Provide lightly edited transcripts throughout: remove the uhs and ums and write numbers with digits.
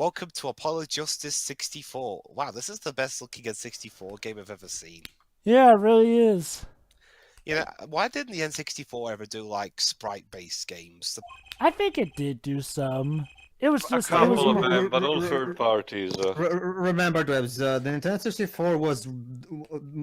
Welcome to Apollo Justice 64. Wow, this is the best looking N64 game I've ever seen. Yeah, it really is. You know, why didn't the N64 ever do like sprite-based games? I think it did do some. It was A just, it was couple of more... them, but all third parties. Remember, Dwibs, the Nintendo 64 was,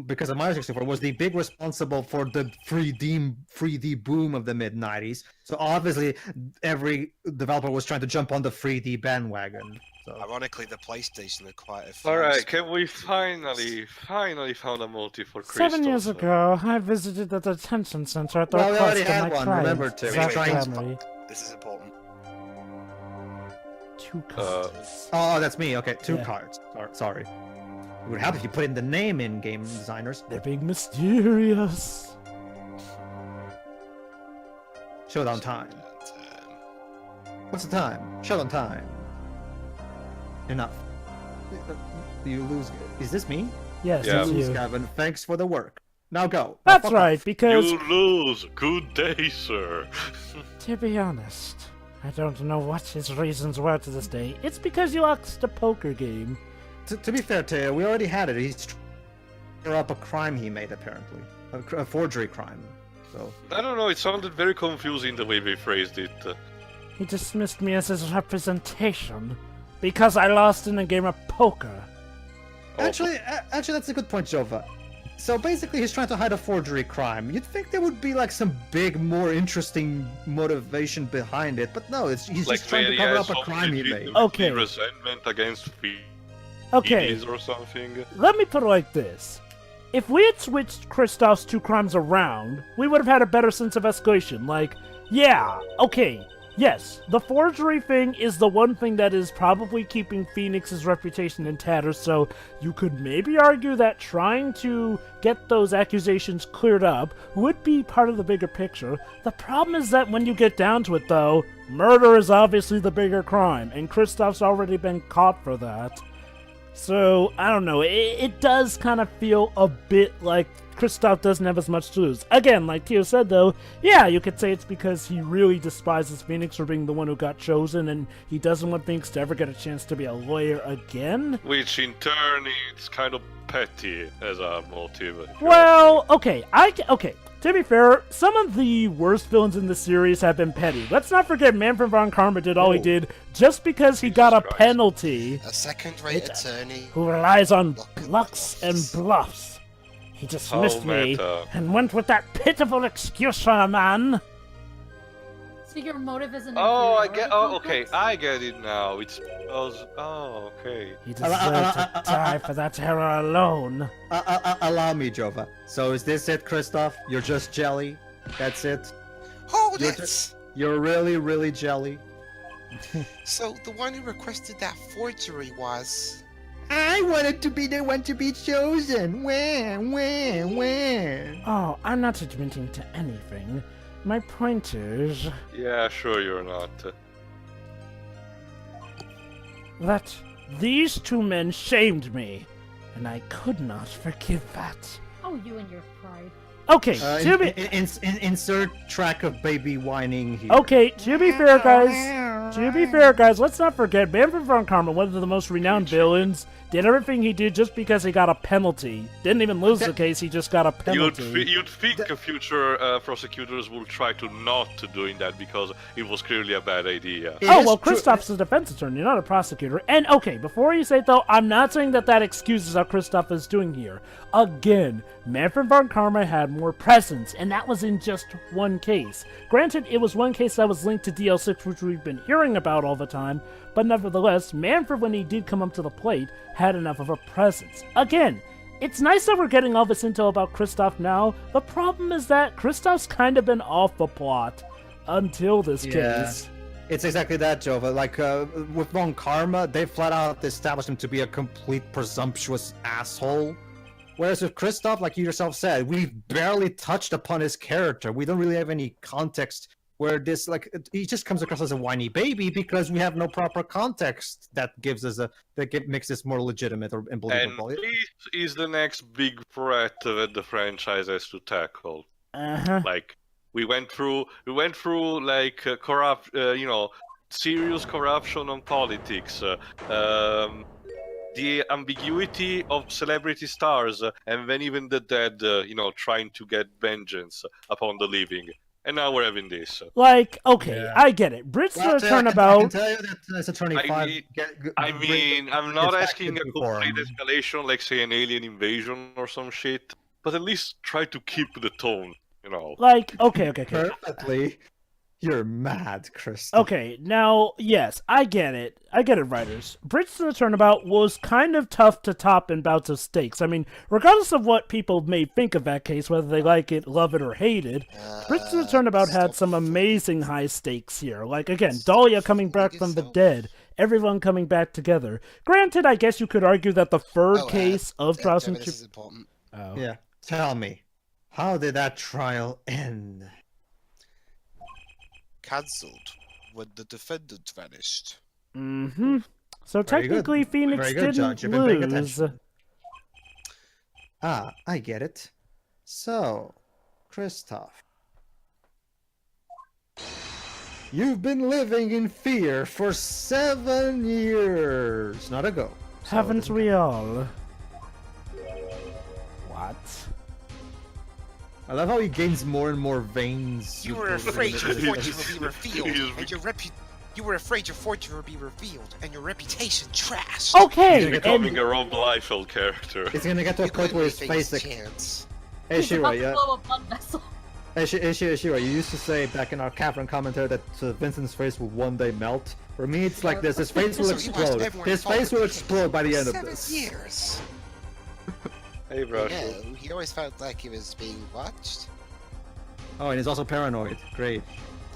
because of Mario 64, was the big responsible for the 3D boom of the mid-90s. So obviously, every developer was trying to jump on the 3D bandwagon. So. Ironically, the PlayStation had quite a few. Alright, can we finally found a multi for Kristoph? 7 years ago, I visited the detention center at the Well, we already request of had my one, client, remember to. Zach Anyway, Emery. This is important. 2 cards. Oh, that's me. Okay, two Yeah. cards. Sorry. It would help if you put in the name in game designers. They're being mysterious. Showdown time. What's the time? Showdown time. Enough. You lose. Is this me? Yes, Yeah. it's You lose, you. Gavin. Thanks for the work. Now go. That's Fuck right, off. because, You lose. Good day, sir. to be honest, I don't know what his reasons were to this day. It's because you lost a poker game. To be fair, Teo, we already had it. He's up a crime he made, apparently. A forgery crime. So. I don't know, it sounded very confusing the way they phrased it. He dismissed me as his representation because I lost in a game of poker. Actually, that's a good point, Jova. So basically, he's trying to hide a forgery crime. You'd think there would be like some big, more interesting motivation behind it, but no, he's Like just trying to maybe cover he up has a crime he made. Okay. Resentment against Okay, fees or something. let me put it like this. If we had switched Kristoph's 2 crimes around, we would have had a better sense of escalation. Like, yeah, okay, yes, the forgery thing is the one thing that is probably keeping Phoenix's reputation in tatters, so you could maybe argue that trying to get those accusations cleared up would be part of the bigger picture. The problem is that when you get down to it, though, murder is obviously the bigger crime, and Kristoph's already been caught for that. So, I don't know, it does kind of feel a bit like Kristoph doesn't have as much to lose. Again, like Teo said though, yeah, you could say it's because he really despises Phoenix for being the one who got chosen, and he doesn't want Phoenix to ever get a chance to be a lawyer again. Which in turn, it's kind of petty as a motive. Well, okay, to be fair, some of the worst villains in the series have been petty. Let's not forget Manfred von Karma did all he did just because he got a Christ. penalty. A second-rate attorney. Who relies on lucks and bluffs. He dismissed me meta. and went with that pitiful excuse for a man. So your motive is an Oh, I inferiority get. Oh, okay, complex? I get it now. It's because. Oh, okay. He deserved to die for that error alone. Allow me, Jova. So is this it, Kristoph? You're just jelly? That's it? Hold You're it! You're really, really jelly? So the one who requested that forgery was... I wanted to be the one to be chosen. When? Oh, I'm not admitting to anything. My point is Yeah, sure, you're not. that these 2 men shamed me, and I could not forgive that. Oh, you and your pride. Okay, to be... Insert track of baby whining here. Okay, to be fair, guys, let's not forget, Manfred von Karma, one of the most renowned villains, did everything he did just because he got a penalty. Didn't even lose the case, he just got a penalty. You'd think future prosecutors will try to not to doing that because it was clearly a bad idea. Oh, well, Kristoph's a defense attorney, not a prosecutor. And, okay, before you say it, though, I'm not saying that that excuses how Kristoph is doing here. Again, Manfred von Karma had more presence, and that was in just one case. Granted, it was one case that was linked to DL6, which we've been hearing about all the time, but nevertheless, Manfred, when he did come up to the plate, had enough of a presence. Again, it's nice that we're getting all this intel about Kristoph now. The problem is that Kristoph's kind of been off the plot until this case. It's exactly that, Jova. Like, with Von Karma, they flat out established him to be a complete presumptuous asshole. Whereas with Kristoph, like you yourself said, we've barely touched upon his character. We don't really have any context where this, like, he just comes across as a whiny baby because we have no proper context that gives us makes this more legitimate and believable. And this is the next big threat that the franchise has to tackle. Uh-huh. Like, we went through like corrupt, serious corruption on politics, the ambiguity of celebrity stars, and then even the dead, trying to get vengeance upon the living. And now we're having this. Like, okay, Yeah. I get it. Brits Well, the I can turnabout. tell you that as a 25. I'm not asking a for complete him. escalation like, say, an alien invasion or some shit, but at least try to keep the tone, Like, okay. Perfectly. You're mad, Chris. Okay, now, yes, I get it. Writers. Brits in the Turnabout was kind of tough to top in bouts of stakes. I mean, regardless of what people may think of that case, whether they like it, love it, or hate it, Brits in the Turnabout had some amazing high stakes here. Like, again, Dahlia coming back from the dead, everyone coming back together. Granted, I guess you could argue that the third case of trials and this is important. Oh. Yeah. Tell me, how did that trial end? Cancelled when the defendant vanished. Mm-hmm. So Very good. technically, Phoenix Very good, didn't Judge. You've been paying lose. attention. Ah, I get it. So, Kristoph, you've been living in fear for 7 years, not ago. So it Haven't doesn't we all? What? I love how he gains more and more veins. You were afraid your fortune would be revealed, and you were afraid your fortune would be revealed, and your reputation trashed. Okay, He's becoming and a Rob Liefeld character. He's gonna get to a You point couldn't where his give face. things a chance. Hey He's Shira, about to yeah. blow a blood vessel. Hey Shira, you used to say back in our Catherine commentary that Vincent's face will one day melt. For me, it's like this. His face will So he watched explode. everyone His fall face for will him explode by the for end of 7 this. years. Hey, Rush. No, he always felt like he was being watched. Oh, and he's also paranoid. Great.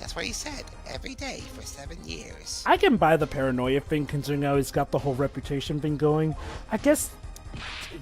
That's what he said, every day for 7 years. I can buy the paranoia thing considering how he's got the whole reputation thing going. I guess,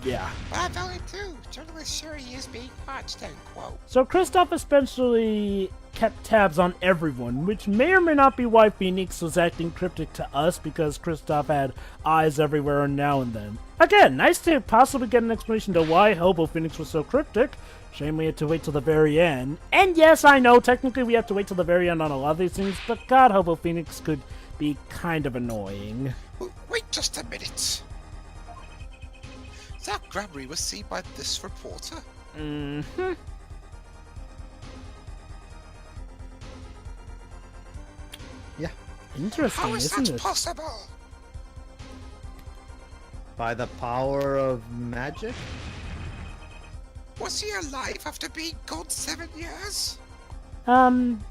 yeah. Well, I felt it too. Journalists sure he is being watched, end quote. So Kristoph especially kept tabs on everyone, which may or may not be why Phoenix was acting cryptic to us, because Kristoph had eyes everywhere now and then. Again, nice to possibly get an explanation to why Hobo Phoenix was so cryptic. Shame we had to wait till the very end. And yes, I know, technically we have to wait till the very end on a lot of these things, but God, Hobo Phoenix could be kind of annoying. Wait just a minute. That Gramry was seen by this reporter? Mm-hmm. Yeah. Interesting, How is isn't that it? possible? By the power of magic? Was he alive after being gone 7 years?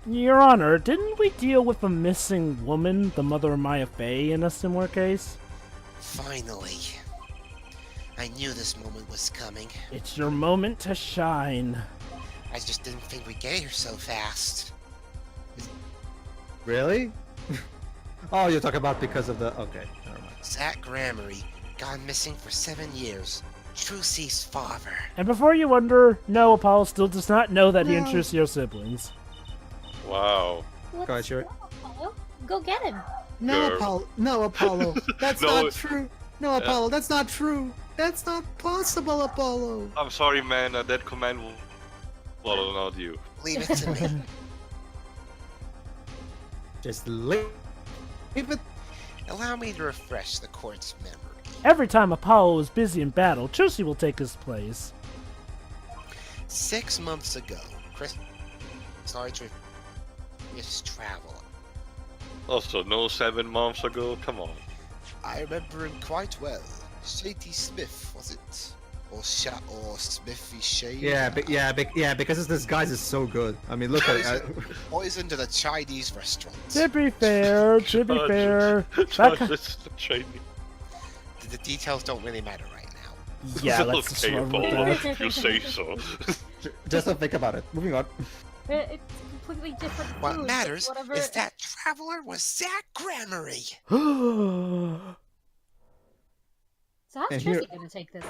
Your Honor, didn't we deal with a missing woman, the mother of Maya Fey, in a similar case? Finally. I knew this moment was coming. It's your moment to shine. I just didn't think we'd get here so fast. Really? Oh, you're talking about because of the... Okay, never mind. Zach Grammary, gone missing for 7 years. Trucy's father. And before you wonder, no, Apollo still does not know that he No. introduced your siblings. Wow. Go ahead, Shira. Apollo? Go get him. Sure. No, Apollo. That's No. not true. No, Apollo, that's not true. That's not possible, Apollo. I'm sorry, man. That command will follow, not you. Leave it to me. Just leave it. Allow me to refresh the court's memory. Every time Apollo is busy in battle, Trucy will take his place. 6 months ago, Chris started to his travel. Also, no 7 months ago? Come on. I remember him quite well. Shady Smith, was it? Or Smithy Shade? Yeah, because this disguise is so good. I mean, look at it. Poisoned at a Chinese restaurant. To be fair, Judge, it's the training. The details don't really matter right now. yeah, let's just okay, run with Apollo, that. if you say so. Just don't think about it. Moving on. It's completely different What food, matters whatever... is that traveler was Zach Grammary. So how's And Tracy here- gonna take this?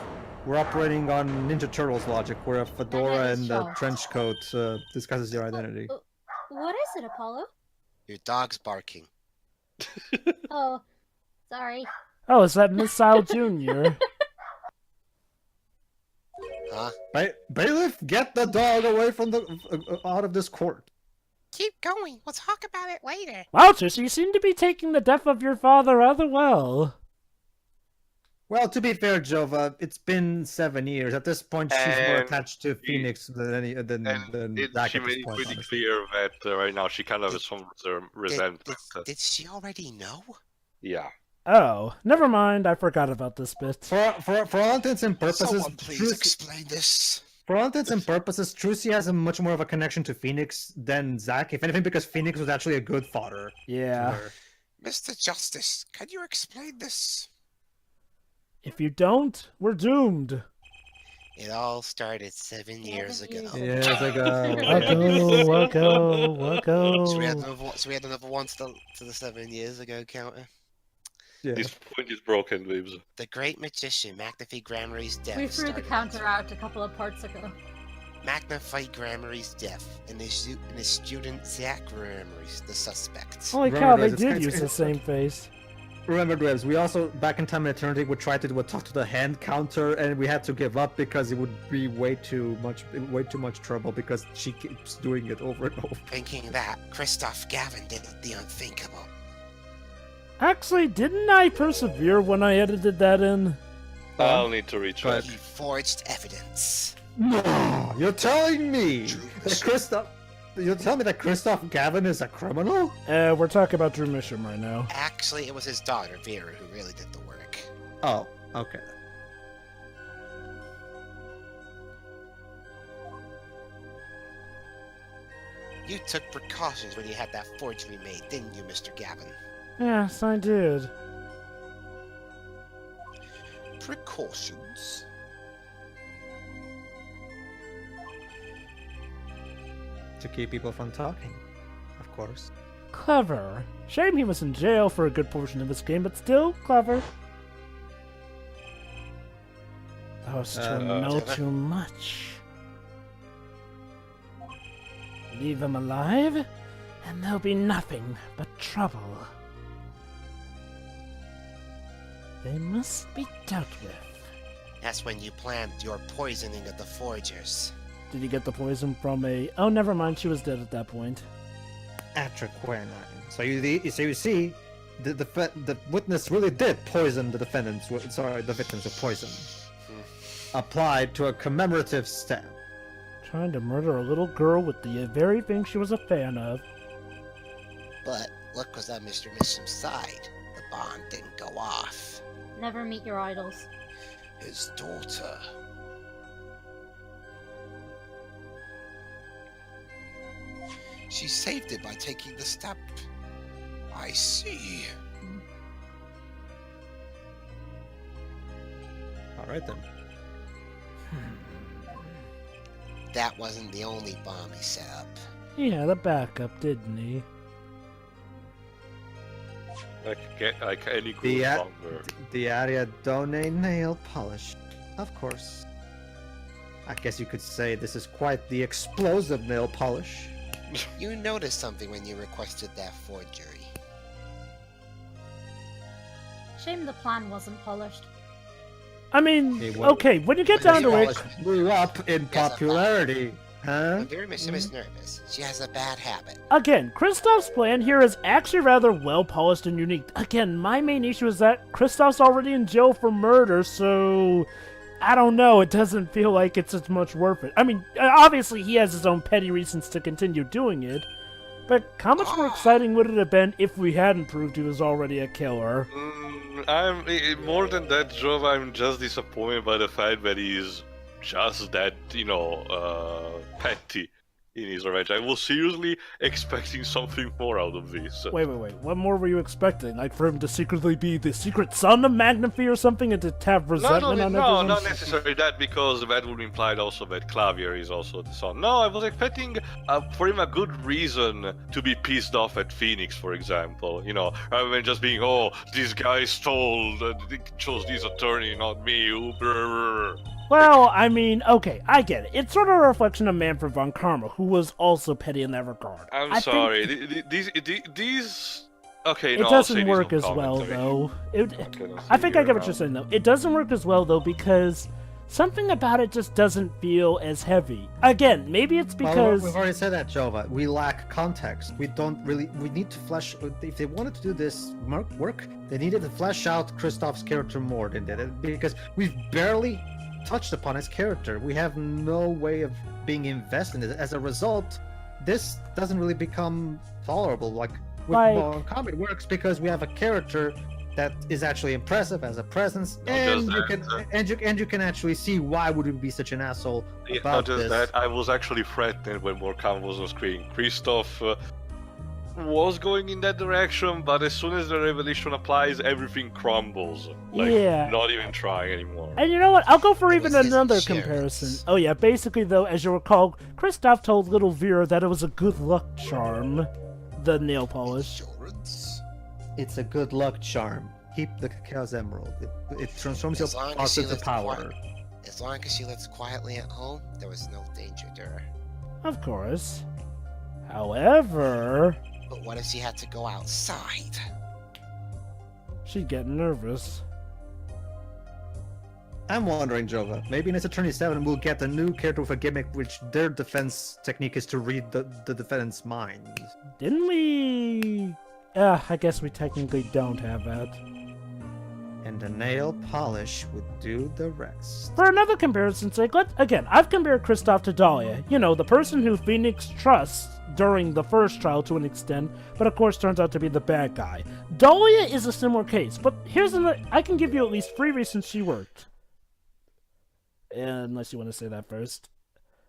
We're operating on Ninja Turtles logic, where a fedora is and a shocked. trench coat disguises your identity. What is it, Apollo? Your dog's barking. Oh, sorry. Oh, is that Missile Jr.? Huh? Bailiff, get the dog away from the out of this court. Keep going. We'll talk about it later. Wow, Trish, you seem to be taking the death of your father rather well. Well, to be fair, Jova, it's been 7 years. At this point, she's more And attached to Phoenix than Zach She at this made it point, pretty honestly. clear that right now she kind of has some resentment. Did she already know? Yeah. Oh, never mind. I forgot about this bit. For all intents and purposes, Someone please explain this. For all intents and purposes, Trucy has a much more of a connection to Phoenix than Zach. If anything, because Phoenix was actually a good fodder. Yeah. Mr. Justice, can you explain this? If you don't, we're doomed. It all started 7 years ago. Years ago. Wacko. So we had another one to the 7 years ago counter. Yeah. This point is broken, Dwibs. The great magician Magnify Gramarye's death. We threw the started- counter out a couple of parts ago. Magnify Gramarye's death and his student SCWRM is the suspect. Holy Remember cow, they those, did it's- use the same face. Remember, Dwibs, we also, back in Time and Eternity, would try to talk to the hand counter, and we had to give up because it would be way too much trouble because she keeps doing it over and over. Thinking that, Kristoph Gavin did the unthinkable. Actually, didn't I persevere when I edited that in? I'll need to recheck. He forged evidence. No, you're telling me True. that Kristoph... You're telling me that Kristoph Gavin is a criminal? We're talking about Drew Misham right now. Actually, it was his daughter, Vera, who really did the work. Oh, okay. You took precautions when you had that forgery made, didn't you, Mr. Gavin? Yes, I did. Precautions? To keep people from talking, of course. Clever. Shame he was in jail for a good portion of this game, but still clever. Those two know too much. Leave them alive, and there'll be nothing but trouble. They must be dealt with. That's when you planned your poisoning of the forgers. Did he get the poison from a... Oh, never mind, she was dead at that point. Atraquinine. So you see, the witness really did poison the defendants. Sorry, the victims with poison. Applied to a commemorative stab. Trying to murder a little girl with the very thing she was a fan of. But look was on Mr. Misham's side. The bond didn't go off. Never meet your idols. His daughter. She saved it by taking the step. I see. Alright then. That wasn't the only bomb he set up. He had a backup, didn't he? Like any good The longer. area donate nail polish. Of course. I guess you could say this is quite the explosive nail polish. You noticed something when you requested that forgery. Shame the plan wasn't polished. I mean, Hey, what- okay, when you get down to it, Blew up in popularity, huh? When Vera Misham is nervous, she has a bad habit. again, Kristoff's plan here is actually rather well polished and unique. Again, my main issue is that Kristoff's already in jail for murder, so I don't know, it doesn't feel like it's as much worth it. I mean, obviously he has his own petty reasons to continue doing it, but how much more exciting would it have been if we hadn't proved he was already a killer? I'm more than that, Jove. I'm just disappointed by the fact that he's just that, petty in his revenge. I was seriously expecting something more out of this. Wait, what more were you expecting? Like for him to secretly be the secret son of Magnify or something and to have resentment on everyone? Not necessarily that, because that would imply also that Klavier is also the son. No, I was expecting for him a good reason to be pissed off at Phoenix, for example. Rather than just being, oh, this guy stole, chose this attorney, not me. Well, I mean, okay, I get it. It's sort of a reflection of Manfred von Karma, who was also petty in that regard. I'm sorry. These. Okay, It no, doesn't work as well, though. I think I get what you're saying, though. It doesn't work as well, though, because Something about it just doesn't feel as heavy. Again, maybe it's Well, because... we've already said that, Jova. We lack context. We need to flesh... If they wanted to do this work, they needed to flesh out Kristoph's character more than that. Because we've barely touched upon his character. We have no way of being invested in it. As a result, this doesn't really become tolerable. With Mon Combat works because we have a character that is actually impressive as a presence, and you can actually see why would it be such an asshole about not just this. that, I was actually threatened when Morkam was on screen. Kristoph was going in that direction, but as soon as the revelation applies, everything crumbles. Not even trying anymore. And you know what? I'll go for even was his another insurance. comparison. Oh yeah, basically though, as you recall, Kristoph told little Vera that it was a good luck charm, the nail polish. Insurance? It's a good luck charm. Keep the Chaos Emerald. It transforms your As long as thoughts she into lives power. As long as she lives quietly at home, there was no danger to her. Of course. However, But what if she had to go outside? she'd get nervous. I'm wondering, Jova, maybe in Ace Attorney 7 we'll get a new character with a gimmick which their defense technique is to read the defendant's mind. Didn't we... I guess we technically don't have that. And the nail polish would do the rest. For another comparison's sake, again, I've compared Kristoph to Dahlia. You know, the person who Phoenix trusts during the first trial to an extent, but of course turns out to be the bad guy. Dahlia is a similar case, but here's another... I can give you at least 3 reasons she worked. Unless you want to say that first.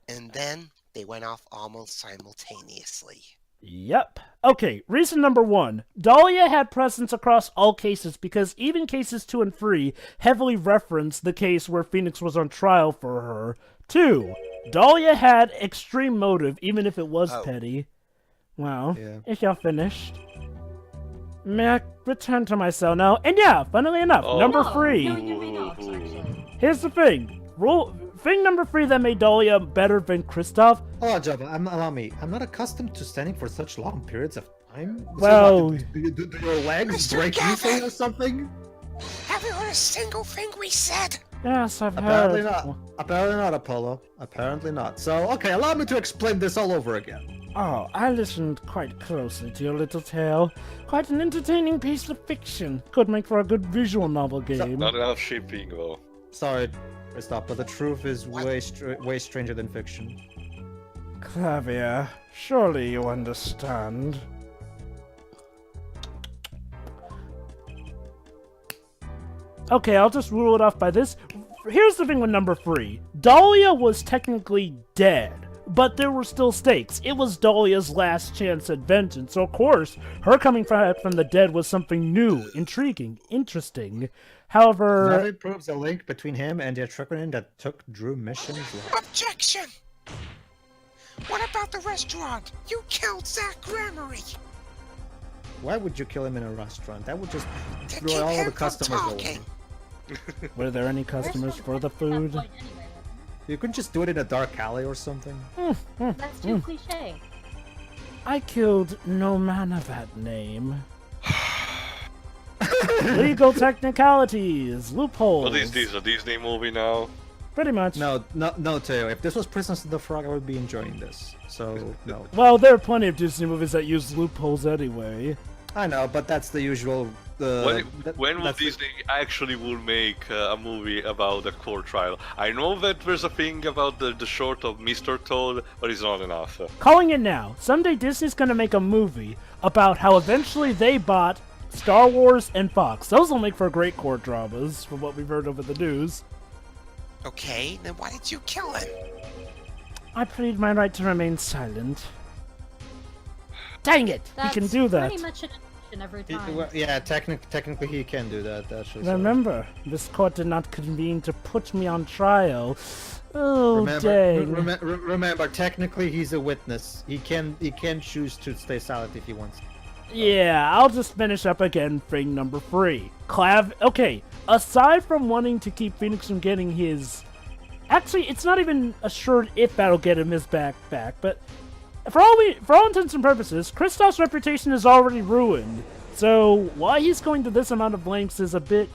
And then they went off almost simultaneously. Yep. Okay, reason number 1. Dahlia had presence across all cases because even cases 2 and 3 heavily referenced the case where Phoenix was on trial for her. 2. Dahlia had extreme motive, even if it was petty. Well, if you're finished. May I return to my cell now? And yeah, funnily enough, number 3. Here's the thing. Thing number 3 that made Dahlia better than Kristoph. Oh, Java, allow me. I'm not accustomed to standing for such long periods of time. Well... Do your legs break easily or something? Have you heard a single thing we said? Yes, I've Apparently heard. not. Apparently not, Apollo. Apparently not. So, okay, allow me to explain this all over again. Oh, I listened quite closely to your little tale. Quite an entertaining piece of fiction. Could make for a good visual novel game. Not enough shipping, though. Sorry, Kristoph, but the truth is way stranger than fiction. Klavier, surely you understand. Okay, I'll just rule it off by this. Here's the thing with number 3. Dahlia was technically dead, but there were still stakes. It was Dahlia's last chance at vengeance, so of course, her coming back from the dead was something new, intriguing, interesting. However... That proves a link between him and the Atriconian that took Drew missions. Objection! What about the restaurant? You killed Zach Gramery! Why would you kill him in a restaurant? That would just To throw keep all him the from customers talking! away. Were there any customers for the food? You couldn't just do it in a dark alley or something? That's too cliche. I killed no man of that name. Legal technicalities, loopholes. What is this, a Disney movie now? Pretty much. No, Teo. If this was Princess of the Frog, I would be enjoying this. So, no. Well, there are plenty of Disney movies that use loopholes anyway. I know, but that's the usual... When will Disney actually will make a movie about a court trial? I know that there's a thing about the short of Mr. Toad, but it's not enough. Calling it now. Someday Disney's gonna make a movie about how eventually they bought Star Wars and Fox. Those will make for great court dramas, from what we've heard over the news. Okay, then why did you kill him? I plead my right to remain silent. Dang it! That's he can do that. pretty much an admission every time. Yeah, technically he can do that, actually. so- Remember, this court did not convene to put me on trial. Oh, dang. Remember, technically he's a witness. He can choose to stay silent if he wants. Yeah, I'll just finish up again thing number 3. Okay, aside from wanting to keep Phoenix from getting his... Actually, it's not even assured if that'll get him his back, but... For all intents and purposes, Kristoph's reputation is already ruined. So, why he's going to this amount of lengths is a bit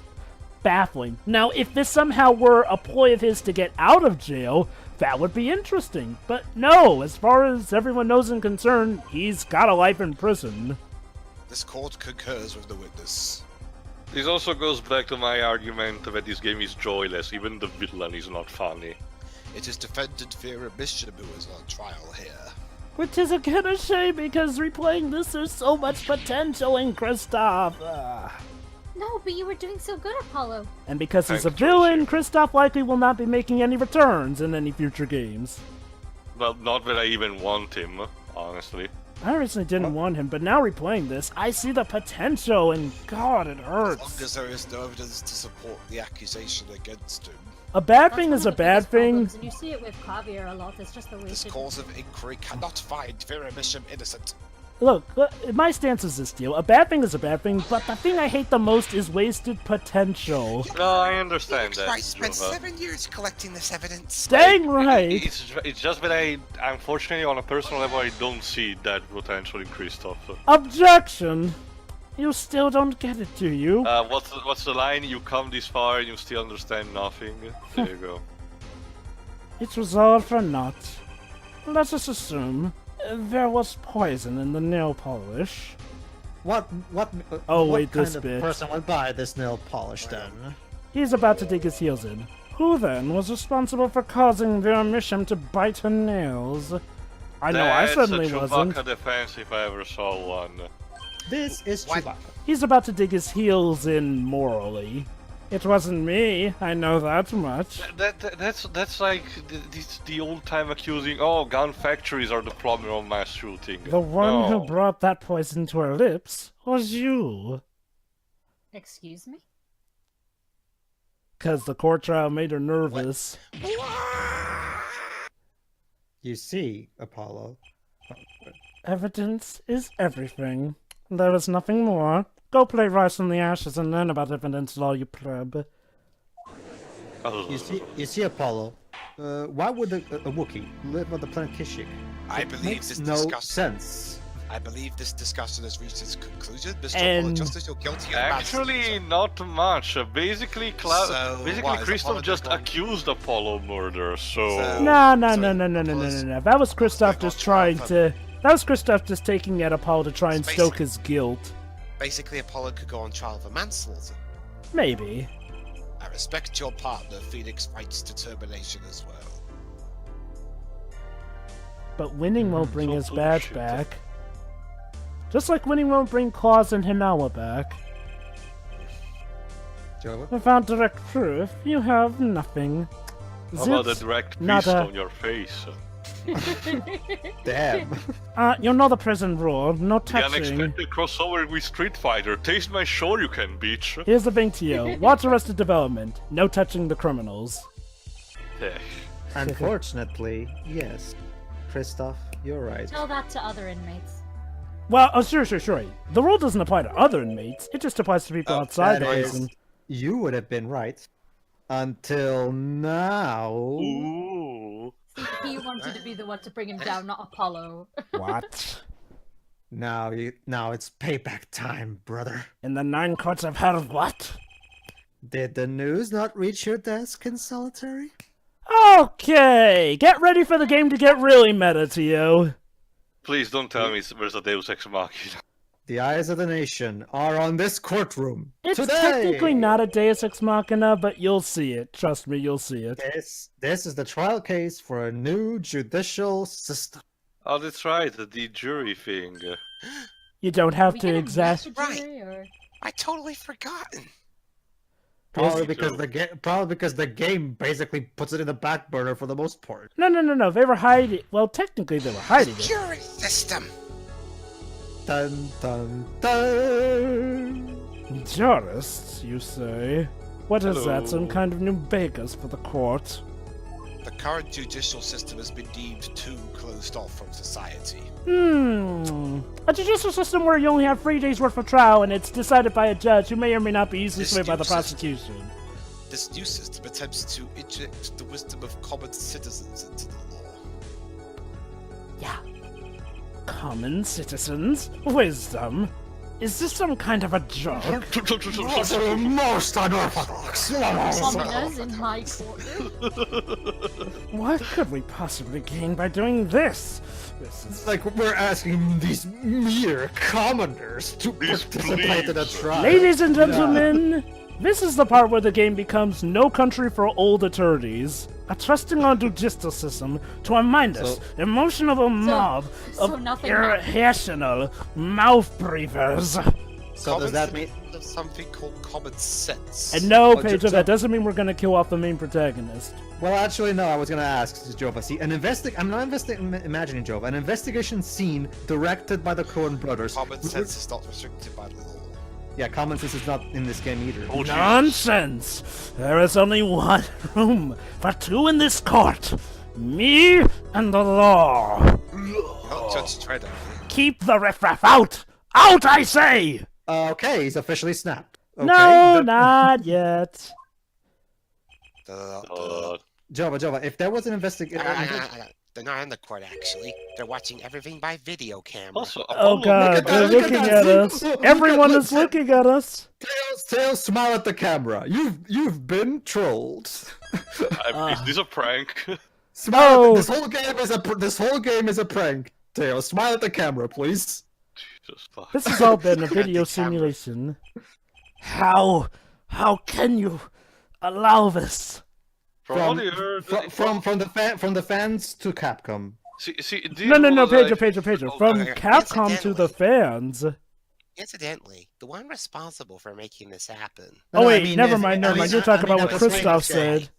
baffling. Now, if this somehow were a ploy of his to get out of jail, that would be interesting. But no, as far as everyone knows and concerned, he's got a life in prison. This court concurs with the witness. This also goes back to my argument that this game is joyless, even the villain is not funny. It is defendant Vera Bishop who is on trial here. Which is again a shame, because replaying this, there's so much potential in Kristoph. No, but you were doing so good, Apollo. And because he's a Thank you, villain, sir. Kristoph likely will not be making any returns in any future games. Well, not that I even want him, honestly. I originally didn't want him, but now replaying this, I see the potential, and God, it As hurts. long as there is no evidence to support the accusation against him, A bad That's thing one is of a the bad biggest thing. problems, and you see it with Klavier a lot. It's just the way this to- cause of inquiry cannot find Vera Bishop innocent. Look, my stance is this deal. A bad thing is a bad thing, but the thing I hate the most is wasted potential. No, I understand that, I spent Jova. 7 years collecting this evidence. Dang right! It's just that unfortunately, on a personal level, I don't see that potential in Kristoph. Objection! You still don't get it, do you? What's the line? You come this far and you still understand nothing. There you go. It was all for naught. Let us assume there was poison in the nail polish. What Oh, what wait, kind this of bitch. person would buy this nail polish then? He's about to dig his heels in. Who then was responsible for causing Vera Misham to bite her nails? I know I certainly That's a wasn't. Chewbacca defense if I ever saw one. This is What? Chewbacca. He's about to dig his heels in morally. It wasn't me, I know that much. That's like the old time accusing. Oh, gun factories are the problem of mass shooting. The one No. who brought that poison to her lips was you. Excuse me? Because the court trial made her nervous. You see, Apollo. Evidence is everything. There is nothing more. Go play Rice in the Ashes and learn about evidence law, you pleb. You see, Apollo. Why would a Wookiee live on the planet Kashyyyk? I It believe makes this no discussion. sense. I believe this discussion has reached its conclusion. Mr. And- Apollo Justice, you're guilty of Actually, manslaughter. not much. Basically, So, what, is Kristoph Apollo just gone? accused Apollo murder. So No. So, That was Kristoph so just not trying trial to... That was Kristoph just taking at Apollo to try and It's stoke basic. his guilt. Basically, Apollo could go on trial for manslaughter. Maybe. I respect your partner, Phoenix Wright's determination as well. But winning won't bring so his badge bullshit. back. Just like winning won't bring Claus and Hinawa back. Jova? Without direct proof, you have nothing. how about a Zips. direct Nada. fist on your face? Damn. You know the prison rule, no The touching. unexpected crossover with Street Fighter. Taste my Shoryuken, bitch. Here's the thing to you. Watch Arrested Development. No touching the criminals. Eh. Unfortunately, yes. Kristoph, you're right. Tell that to other inmates. Well, oh, sure. The rule doesn't apply to other inmates. It just applies to people outside the That is, prison. you would have been right. Until now. Ooh. He wanted to be the one to bring him down, not Apollo. What? Now it's payback time, brother. In the 9 courts of hell, what? Did the news not reach your desk in solitary? Okay, get ready for the game to get really meta to you. Please don't tell me there's a Deus Ex Machina. The eyes of the nation are on this courtroom It's today. technically not a Deus Ex Machina, but you'll see it. Trust me, you'll see it. This is the trial case for a new judicial system. Oh, that's right, the jury thing. You don't have We to get a exact. master jury, or... I totally forgotten. Probably Yes, because the game basically puts it in the back burner for the most part. No. They were hiding. Well, technically, they were hiding it. Jury system. Dun dun dun. Jurists, you say? What is that? Hello. Some kind of new bakers for the court? The current judicial system has been deemed too closed off from society. A judicial system where you only have 3 days worth of trial and it's decided by a judge who may or may not be easily This swayed by the new system. prosecution. This new system attempts to inject the wisdom of common citizens into the law. Yeah. Common citizens? Wisdom? Is this some kind of a joke? Most unorthodox. Commoners in my quarters. What could we possibly gain by doing this? This is It's like we're asking these mere commoners to participate in a trial. Ladies and gentlemen, this is the part where the game becomes No Country for Old Eternities, a trusting on system to a mindless, emotional mob so of nothing irrational mouth breathers. So does that mean? There's something called common sense? And no, Oh, Pedro, so- that doesn't mean we're gonna kill off the main protagonist. Well, actually, no. I was gonna ask Jova. See, I'm not imagining Jova. An investigation scene directed by the Coen brothers. Common sense is not restricted by the law. Yeah, common sense is not in this game either. Oh, Jesus. Nonsense! There is only one room for two in this court. Me and the law. Not Judge Treader. Keep the riffraff out! Out, I say! Okay, he's officially snapped. Okay, No, not yet. Jova, if there was an investigation... They're not in the court, actually. They're watching everything by video camera. Also, Oh Apollo, god, they're look at looking that, at see? us. Look Everyone at- is looking at us. Tails, smile at the camera. You've been trolled. Is this a prank? Smile. Oh. This whole game is a prank. Tails, smile at the camera, please. Jesus fuck. This has all been a Look at video the camera. simulation. How can you allow this? From what I heard, From the fans to Capcom. see, No, Pedro. Pedro. Oh, From okay. Capcom to the fans. Incidentally, the one responsible for making this happen. Oh No, I wait, mean, never if- mind. I mean, You're talking I mean, about what after playing Kristoph this game- said.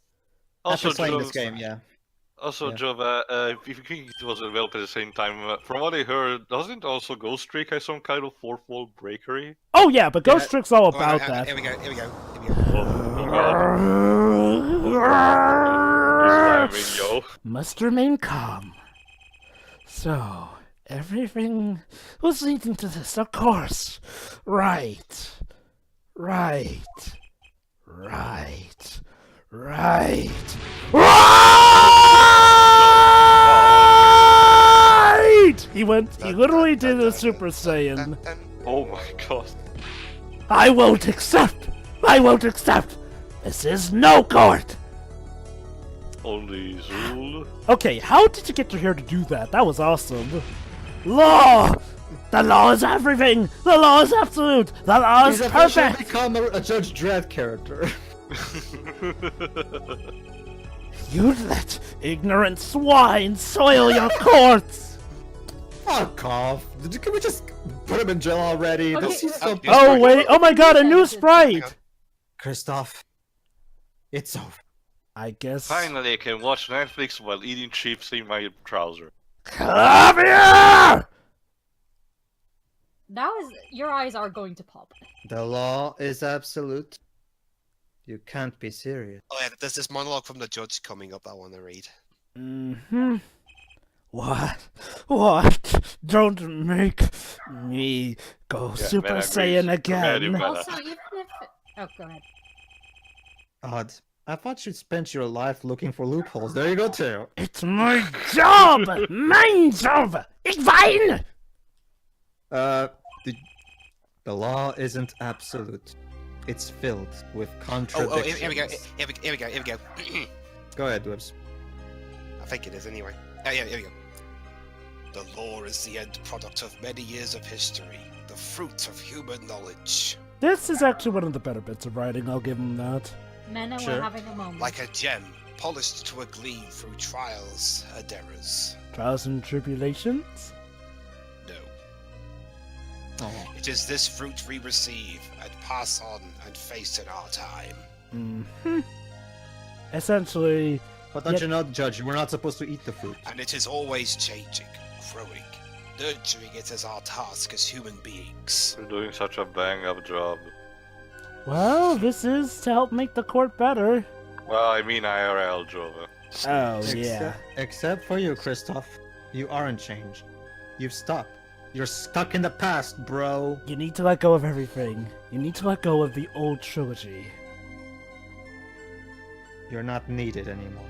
Also, After playing this Jova, game, yeah. also Yeah. Jova, if you think it was developed at the same time, from what I heard, doesn't also Ghost Trick have some kind of fourth-wall breakery? Oh yeah, but Ghost Yeah. Trick's all Oh, about here that. we go. Oh god. He's yo. Must remain calm. So, everything was leading to this, of course. Right. He literally did a Super Saiyan. Oh my god. I won't accept! This is no court! Only Zul. Okay, how did you get to here to do that? That was awesome. Law! The law is everything! The law is absolute! The law is He's officially perfect! become a Judge Dredd character. You'd let ignorant swine soil your courts! Fuck off. Can we just put him in jail already? Okay. This is so... Oh wait, oh my god, a new sprite! Kristoph, it's over. I guess... Finally, I can watch Netflix while eating chips in my trouser. Klavier! Now your eyes are going to pop. The law is absolute. You can't be serious. Oh yeah, there's this monologue from the judge coming up I want to read. Mm-hmm. What? Don't make me go Super man, Saiyan again. Meta. Also, even if... Oh, go ahead. Odd. I thought you'd spent your life looking for loopholes. There you go, too. It's my job! Mein Job! Ich wein! The law isn't absolute. It's filled with Oh, contradictions. here we go. Go ahead, Dwibs. I think it is anyway. Oh yeah, here we go. The law is the end product of many years of history, the fruit of human knowledge. This is actually one of the better bits of writing, I'll give him that. Men Sure. were having a moment. Like a gem, polished to a gleam through trials and errors. Trials and tribulations? No. Oh. It is this fruit we receive and pass on and face in our time. Mm-hmm. Essentially, But don't Yep. you know, Judge, we're not supposed to eat the fruit. And it is always changing, growing. Nurturing it is our task as human beings. You're doing such a bang-up job. well, this is to help make the court better. Well, I mean IRL, Jova. Oh, yeah. Except for you, Kristoph. You aren't changed. You've stopped. You're stuck in the past, bro. You need to let go of everything. You need to let go of the old trilogy. You're not needed anymore.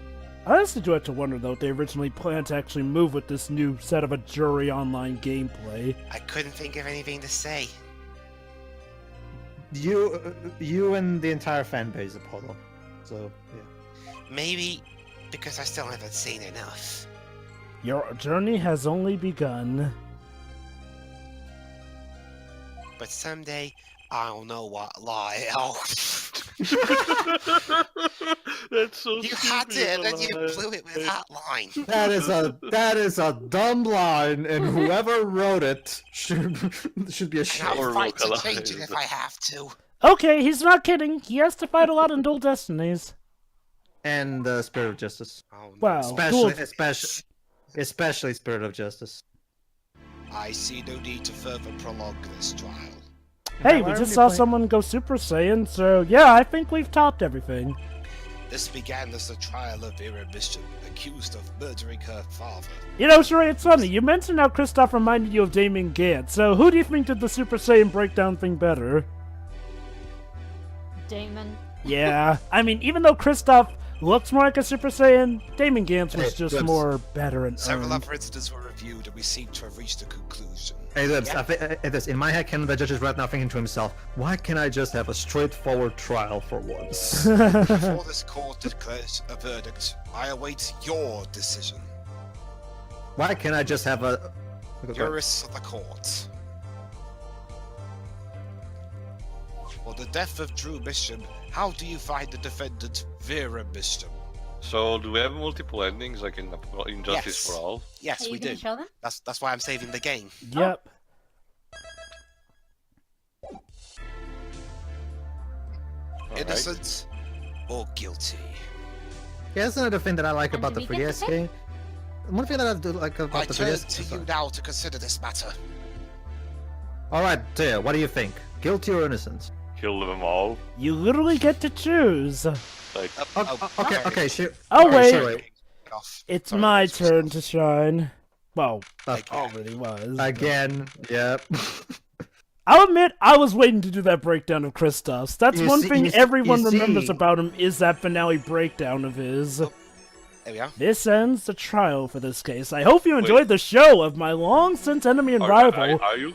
I honestly do have to wonder, though, if they originally planned to actually move with this new set of a jury online gameplay. I couldn't think of anything to say. you and the entire fan base, Apollo. So yeah. Maybe because I still haven't seen enough. Your journey has only begun. But someday I'll know what lie. Oh, That's so you had stupid, it, and you Elias. blew it with that line. That is a dumb line, and whoever wrote it should be And ashamed. I'll Or fight to localize. change it if I have to. Okay, he's not kidding. He has to fight a lot in Dual Destinies. And Spirit of Justice, Oh, no. Wow. especially Spirit of Justice. I see no need to further prolong this trial. Hey, Why we are just we saw playing- someone go Super Saiyan, so yeah, I think we've topped everything. This began as the trial of Vera Bishop, accused of murdering her father. You know, Sheree, it's funny. You mentioned how Kristoph reminded you of Damien Gant, so who do you think did the Super Saiyan breakdown thing better? Damon. Yeah, I mean, even though Kristoph looks more like a Super Saiyan, Damien Gant's was Hey, just Dwibs. more better and Several earned. other incidents were reviewed, and we seem to have reached a conclusion. Hey, Dwibs, Yeah. in my head, Canon, the judge is right now thinking to himself, why can't I just have a straightforward trial for once? Before this court declares a verdict, I await your decision. Why can't I just have a... Jurists of the court. For the death of Drew Bishop, how do you find the defendant Vera Bishop? So, do we have multiple endings, like in Justice Yes. for All? Yes, Are you we gonna do. show them? That's why I'm saving the game. Yep. Alright. Innocent or guilty? Yeah, that's another thing that I like And about do the we get 3DS to pick? game. One thing that I do like I about the turn 3DS... to you now to consider this matter. Alright, Taya, what do you think? Guilty or innocent? Kill them all. You literally get to choose. Like, Okay, sure. Oh, Okay, wait. sure, It's Sorry, my this was- turn to shine. Well, Okay. already was. Again, yep. I'll admit, I was waiting to do that breakdown of Kristoph's. That's You one see- thing you everyone see- remembers about him is that finale breakdown of his. There we are. This ends the trial for this case. I hope you enjoyed the show of my long-since enemy and rival. Are you?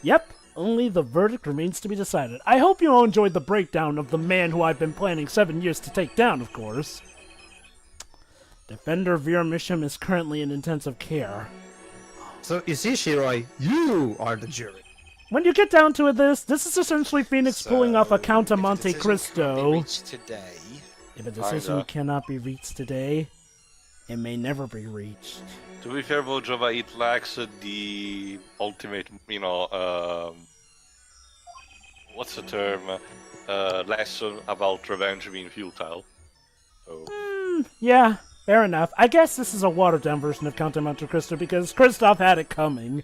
Yep, only the verdict remains to be decided. I hope you all enjoyed the breakdown of the man who I've been planning 7 years to take down, of course. Defender Vera Misham is currently in intensive care. So, you see, Shiroi, you are the jury. When you get down to it, this is essentially Phoenix pulling off a Count of if a Monte decision Cristo. cannot be reached today, If a decision Kinda. cannot be reached today, it may never be reached. To be fair, Bojova, it lacks the ultimate, what's the term? Lesson about revenge being futile. So, Yeah, fair enough. I guess this is a watered-down version of Count of Monte Cristo because Kristoph had it coming.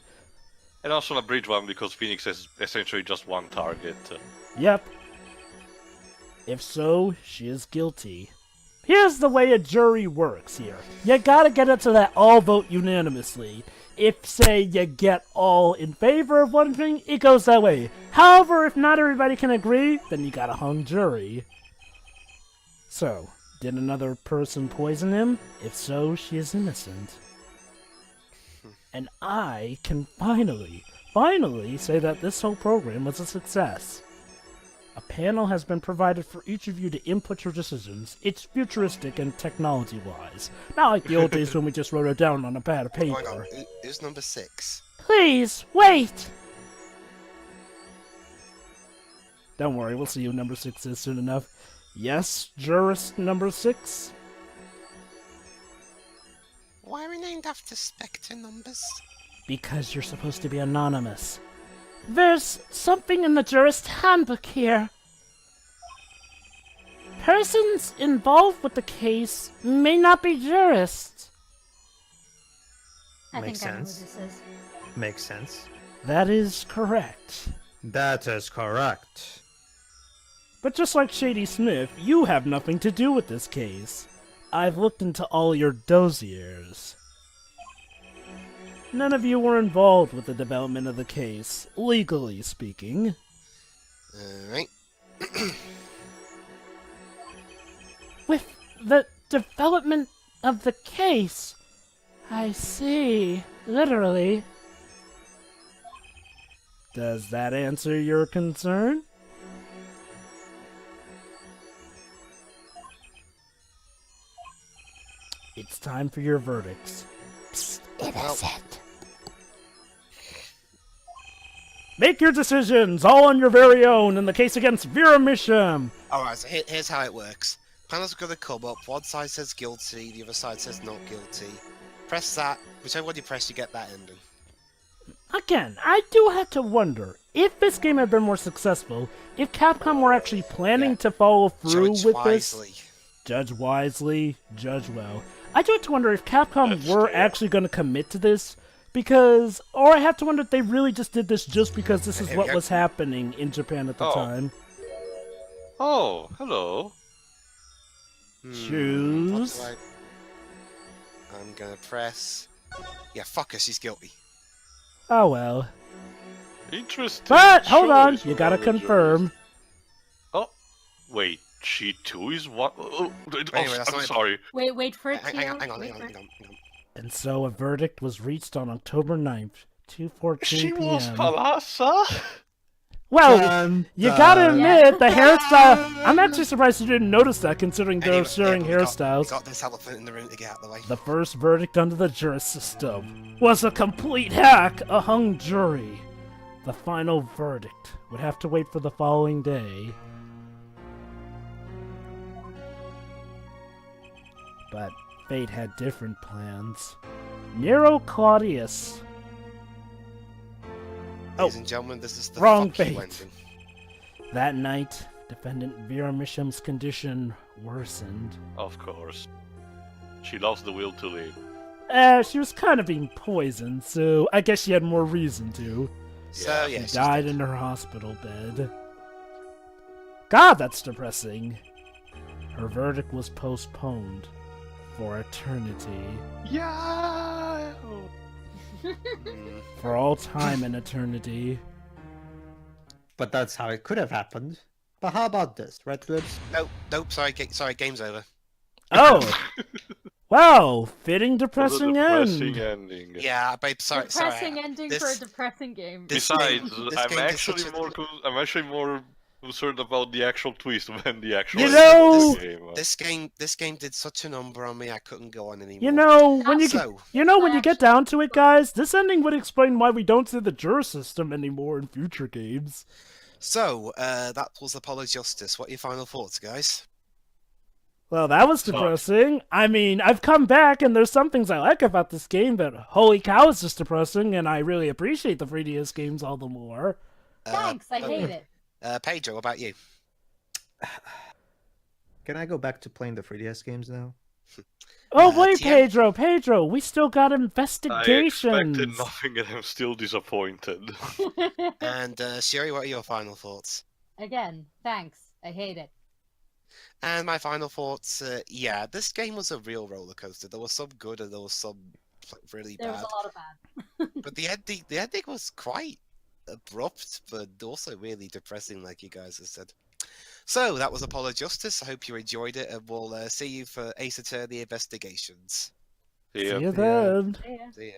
and also a bridge one because Phoenix has essentially just one target. Yep. If so, she is guilty. Here's the way a jury works here. You gotta get it so that all vote unanimously. If, say, you get all in favor of one thing, it goes that way. However, if not everybody can agree, then you got a hung jury. So, did another person poison him? If so, she is innocent. And I can finally say that this whole program was a success. A panel has been provided for each of you to input your decisions. It's futuristic and technology-wise. Not like the old days when we just wrote it down on a pad of hang on, paper. is number 6. Please, wait! Don't worry, we'll see you number 6 is soon enough. Yes, jurist number 6? Why are we named after Spectre numbers? Because you're supposed to be anonymous. There's something in the jurist handbook here. Persons involved with the case may not be jurists. I Makes think I know who sense. this is. Makes sense. That is correct. That is correct. But just like Shady Smith, you have nothing to do with this case. I've looked into all your dossiers. None of you were involved with the development of the case, legally speaking. Alright. With the development of the case? I see. Literally. Does that answer your concern? It's time for your verdicts. Psst, innocent. Make your decisions, all on your very own, in the case against Viramishem. Alright, so here's how it works. Panels are going to come up, one side says guilty, the other side says not guilty. Press that, whichever one you press, you get that ending. Again, I do have to wonder, if this game had been more successful, if Capcom were actually planning to follow through Judge with wisely. this. Judge wisely, judge well. I do have to wonder if Capcom were actually going to commit to this, because, or I have to wonder if they really just did this just because this is Here we what go. was happening in Japan at the Oh. time. Oh, hello. Choose. What do I'm gonna press... Yeah, fuck her, she's guilty. Oh well. Interesting. But, hold on, choice, you gotta Manager. confirm. Oh, wait, she too is one? Anyway, that's I'm not- sorry. Wait for it, Hang on, Tio. hang on, Wait hang on, for it. hang on, hang on. And so a verdict was reached on October 9th, 2:14 She p.m. was Palasa? Well, Dun, you dun. gotta admit, the hairstyle... I'm actually surprised you didn't notice that, considering they're Anyway, sharing we got- hairstyles. We got this elephant in the room to get out of the way. The first verdict under the jury system was a complete hack, a hung jury. The final verdict would have to wait for the following day. But fate had different plans. Nero Claudius. Ladies and gentlemen, this is the wrong fuck you fate. ending. That night, defendant Viramishem's condition worsened. Of course. She lost the will to live. She was kind of being poisoned, so I guess she had more reason to. So, yeah, She she's died dead. in her hospital bed. God, that's depressing. Her verdict was postponed for eternity. Yeah. Mm. For all time and eternity. But that's how it could have happened. But how about this, right, Dwibs? Nope, sorry, game's over. Oh! Wow, fitting What a depressing depressing end. ending. Yeah, babe, sorry, Depressing sorry. ending this- for a depressing game. this- Besides, this I'm game is actually such a- more I'm actually more concerned about the actual twist than the actual You ending know- of the game. This game did such a number on me, I couldn't go on anymore. You know, when you So, when you get down to it, guys, this ending would explain why we don't see the juror system anymore in future games. that was Apollo Justice. What are your final thoughts, guys? Well, that was depressing. I mean, I've come back, and there's some things I like about this game, but holy cow, it's just depressing, and I really appreciate the 3DS games all the more. Thanks, I hate it. Pedro, what about you? Can I go back to playing the 3DS games now? Oh, wait, TM? Pedro, we still got I investigations. expected nothing and I'm still disappointed. And Sherry, what are your final thoughts? Again, thanks, I hate it. And my final thoughts, yeah, this game was a real roller coaster. There was some good and there was some really There was bad. a lot of bad. But the ending was quite abrupt, but also really depressing, like you guys have said. So that was Apollo Justice. I hope you enjoyed it, and we'll see you for Ace Attorney Investigations. Yeah. See you then. Yeah. See ya.